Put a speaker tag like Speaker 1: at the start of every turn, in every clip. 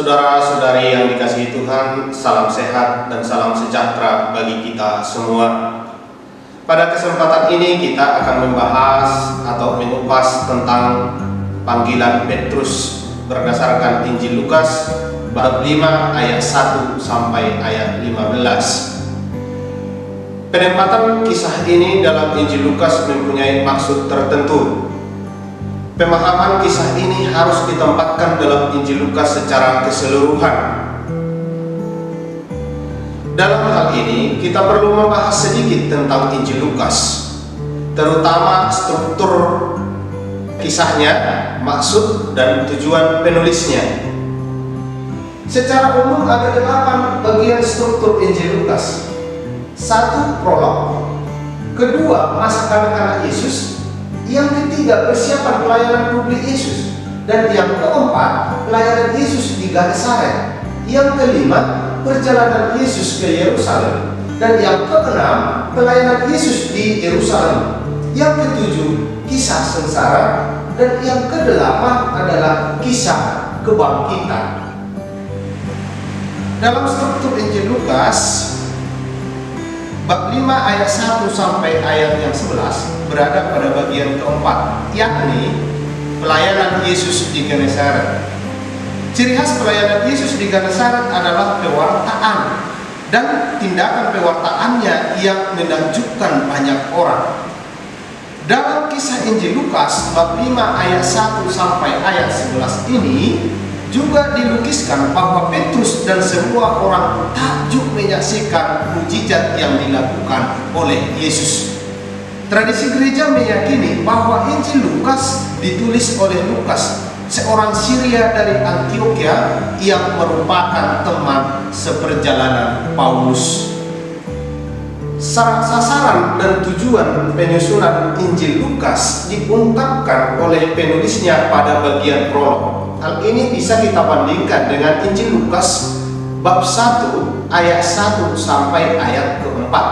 Speaker 1: Saudara-saudari yang dikasihi Tuhan, salam sehat dan salam sejahtera bagi kita semua. Pada kesempatan ini kita akan membahas atau mengupas tentang panggilan Petrus berdasarkan Injil Lukas bab 5 ayat 1 sampai ayat 15. Penempatan kisah ini dalam Injil Lukas mempunyai maksud tertentu. Pemahaman kisah ini harus ditempatkan dalam Injil Lukas secara keseluruhan. Dalam hal ini, kita perlu membahas sedikit tentang Injil Lukas, terutama struktur kisahnya, maksud dan tujuan penulisnya. Secara umum ada 8 bagian struktur Injil Lukas. 1. Prolog. Kedua, masa kanak-kanak Yesus. Yang ketiga, persiapan pelayanan publik Yesus. Dan yang keempat, pelayanan Yesus di Genesaret. Yang kelima, perjalanan Yesus ke Yerusalem. Dan yang keenam, pelayanan Yesus di Yerusalem. Yang ketujuh, kisah sengsara. Dan yang kedelapan adalah kisah kebangkitan. Dalam struktur Injil Lukas bab 5 ayat 1 sampai ayat yang 11 berada pada bagian keempat, yakni pelayanan Yesus di Genesaret. Ciri khas pelayanan Yesus di Genesaret adalah pewartaan dan tindakan pewartaannya yang menakjubkan banyak orang. Dalam kisah Injil Lukas bab 5 ayat 1 sampai ayat 11 ini juga dilukiskan bahwa Petrus dan semua orang takjub menyaksikan mukjizat yang dilakukan oleh Yesus. Tradisi gereja meyakini bahwa Injil Lukas ditulis oleh Lukas, seorang Syria dari Antioquia yang merupakan teman seperjalanan Paulus. Sasaran dan tujuan penyusunan Injil Lukas diungkapkan oleh penulisnya pada bagian prolog. Hal ini bisa kita bandingkan dengan Injil Lukas bab 1 ayat 1 sampai ayat keempat.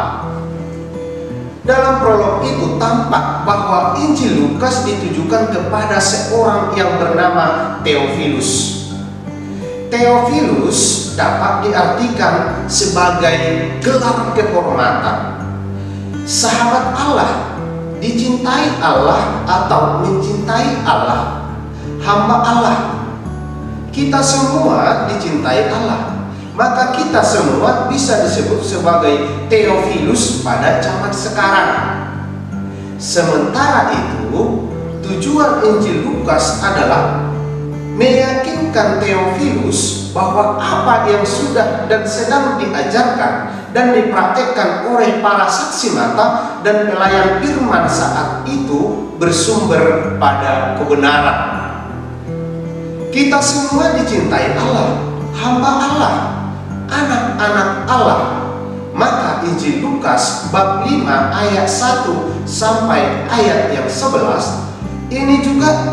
Speaker 1: Dalam prolog itu tampak bahwa Injil Lukas ditujukan kepada seorang yang bernama Theophilus. Theophilus dapat diartikan sebagai gelar kehormatan, sahabat Allah, dicintai Allah atau mencintai Allah, hamba Allah. Kita semua dicintai Allah, maka kita semua bisa disebut sebagai Theophilus pada zaman sekarang. Sementara itu, tujuan Injil Lukas adalah meyakinkan Theophilus bahwa apa yang sudah dan sedang diajarkan dan dipraktekkan oleh para saksi mata dan pelayan firman saat itu bersumber pada kebenaran. Kita semua dicintai Allah, hamba Allah, anak-anak Allah. Maka Injil Lukas bab 5 ayat 1 sampai ayat yang 11 ini juga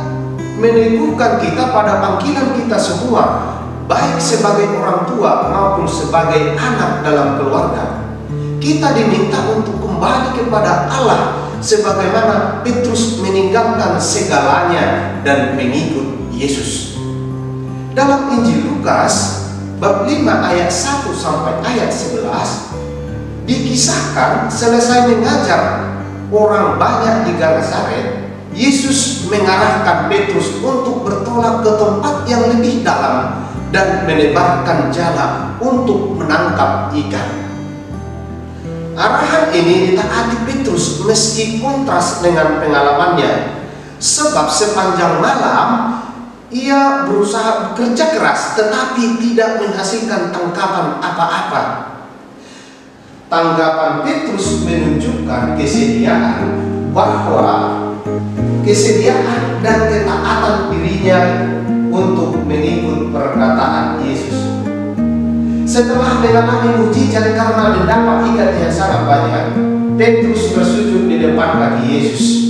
Speaker 1: meneguhkan kita pada panggilan kita semua, baik sebagai orang tua maupun sebagai anak dalam keluarga. Kita diminta untuk kembali kepada Allah sebagaimana Petrus meninggalkan segalanya dan mengikut Yesus. Dalam Injil Lukas bab 5 ayat 1 sampai ayat 11 dikisahkan selesai mengajar orang banyak di Genesaret, Yesus mengarahkan Petrus untuk bertolak ke tempat yang lebih dalam dan menebarkan jala untuk menangkap ikan. Arahan ini ditaati Petrus meski kontras dengan pengalamannya, sebab sepanjang malam ia berusaha bekerja keras tetapi tidak menghasilkan tangkapan apa-apa. Tanggapan Petrus menunjukkan kesediaan dan ketaatan dirinya untuk mengikut perkataan Yesus. Setelah mengalami mukjizat karena mendapat ikan yang sangat banyak, Petrus bersujud di depan kaki Yesus.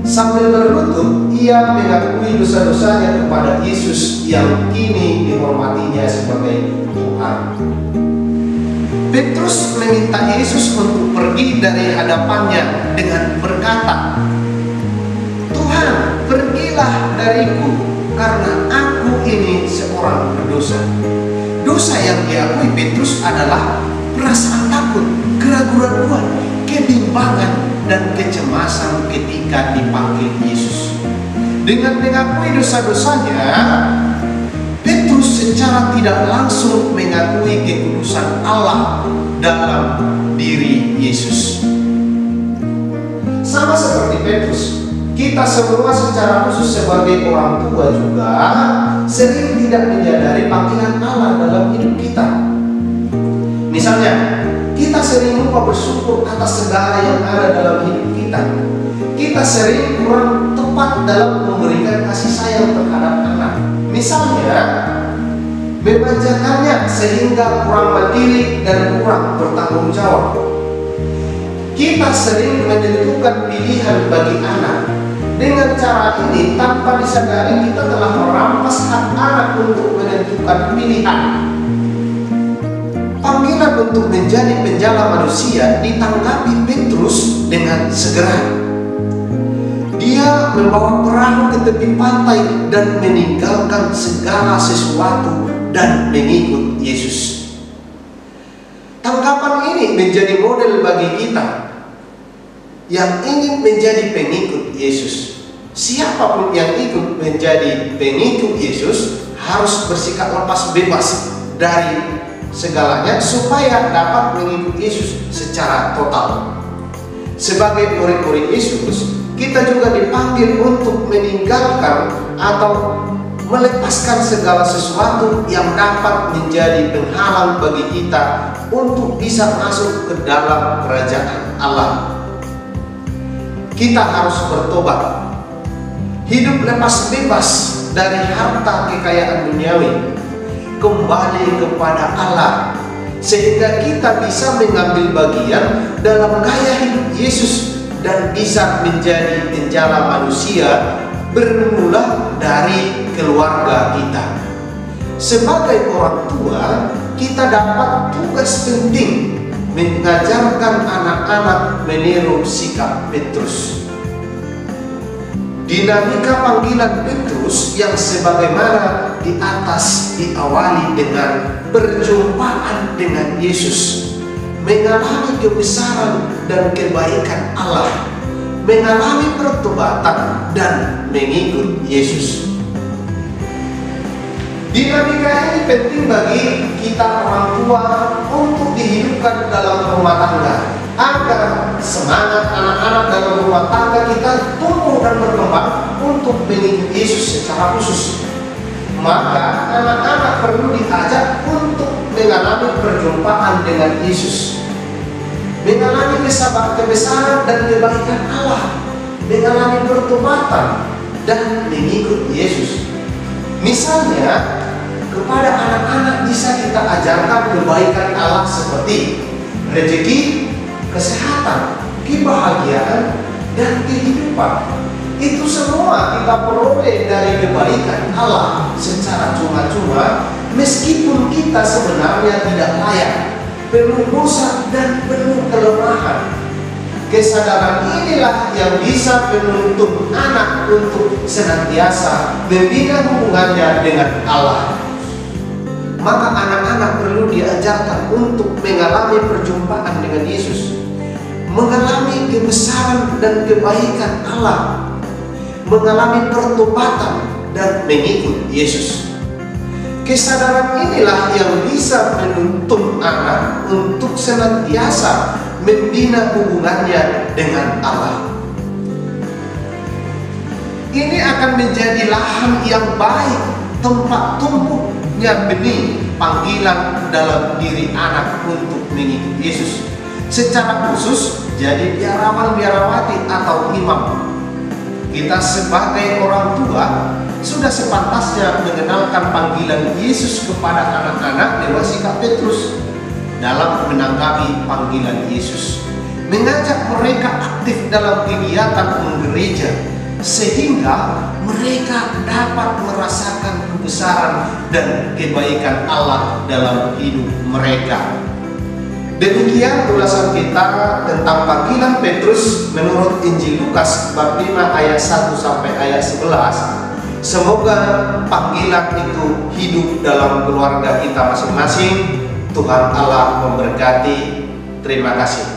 Speaker 1: Sambil berlutut, ia mengakui dosa-dosanya kepada Yesus yang kini dihormatinya sebagai Tuhan. Petrus meminta Yesus untuk pergi dari hadapannya dengan berkata, "Tuhan, pergilah dariku, karena aku ini seorang berdosa." dosa. Dosa yang diakui Petrus adalah perasaan takut, keraguan-raguan, kebimbangan, dan kecemasan ketika dipanggil Yesus. Dengan mengakui dosa-dosanya, Petrus secara tidak langsung mengakui kekudusan Allah dalam diri Yesus. Sama seperti Petrus, kita semua secara khusus sebagai orang tua juga sering tidak menyadari panggilan Allah dalam hidup kita. Misalnya, kita sering lupa bersyukur atas segala yang ada dalam hidup kita. Kita sering kurang tepat dalam memberikan kasih sayang terhadap anak. Misalnya, memanjakannya sehingga kurang mandiri dan kurang bertanggung jawab. Kita sering menentukan pilihan bagi anak. Dengan cara ini, tanpa disadari kita telah merampas hak anak untuk menentukan pilihan. Panggilan untuk menjadi penjala manusia ditanggapi Petrus dengan segera. Dia membawa perahu ke tepi pantai dan meninggalkan segala sesuatu dan mengikut Yesus. Tanggapan ini menjadi model bagi kita yang ingin menjadi pengikut Yesus. Siapapun yang ikut menjadi pengikut Yesus harus bersikap lepas bebas dari segalanya supaya dapat mengikut Yesus secara total. Sebagai murid-murid Yesus, kita juga dipanggil untuk meninggalkan atau melepaskan segala sesuatu yang dapat menjadi penghalang bagi kita untuk bisa masuk ke dalam kerajaan Allah. Kita harus bertobat, hidup lepas bebas dari harta kekayaan duniawi, kembali kepada Allah, sehingga kita bisa mengambil bagian dalam gaya hidup Yesus dan bisa menjadi penjala manusia bermula dari keluarga kita. Sebagai orang tua, kita dapat tugas penting mengajarkan anak-anak meniru sikap Petrus. Dinamika panggilan Petrus yang sebagaimana di atas diawali dengan perjumpaan dengan Yesus, mengalami kebesaran dan kebaikan Allah, mengalami pertobatan dan mengikut Yesus. Dinamika ini penting bagi kita orang tua untuk dihidupkan dalam rumah tangga, agar semangat anak-anak dalam rumah tangga kita tumbuh dan berkembang untuk mengikut Yesus secara khusus. Maka anak-anak perlu diajak untuk mengalami perjumpaan dengan Yesus, mengalami kebesaran dan kebaikan Allah, mengalami pertobatan dan mengikut Yesus. Misalnya, kepada anak-anak bisa kita ajarkan kebaikan Allah seperti rezeki, kesehatan, kebahagiaan, dan kehidupan. Itu semua kita peroleh dari kebaikan Allah secara cuma-cuma, meskipun kita sebenarnya tidak layak, penuh dosa dan penuh kelemahan. Kesadaran inilah yang bisa menuntun anak untuk senantiasa membina hubungannya dengan Allah. Maka anak-anak perlu diajarkan untuk mengalami perjumpaan dengan Yesus, mengalami kebesaran dan kebaikan Allah, mengalami pertobatan dan mengikut Yesus. Kesadaran inilah yang bisa menuntun anak untuk senantiasa membina hubungannya dengan Allah. Ini akan menjadi lahan yang baik, tempat tumbuhnya benih panggilan dalam diri anak untuk mengikut Yesus. Secara khusus jadi biarawan-biarawati atau imam. Kita sebagai orang tua sudah sepantasnya mengenalkan panggilan Yesus kepada anak-anak lewat sikap Petrus dalam menanggapi panggilan Yesus, mengajak mereka aktif dalam kegiatan gereja sehingga mereka dapat merasakan kebesaran dan kebaikan Allah dalam hidup mereka. Demikian ulasan kita tentang panggilan Petrus menurut Injil Lukas bab 5 ayat 1 sampai ayat 11 Semoga panggilan itu hidup dalam keluarga kita masing-masing. Tuhan Allah memberkati. Terima kasih.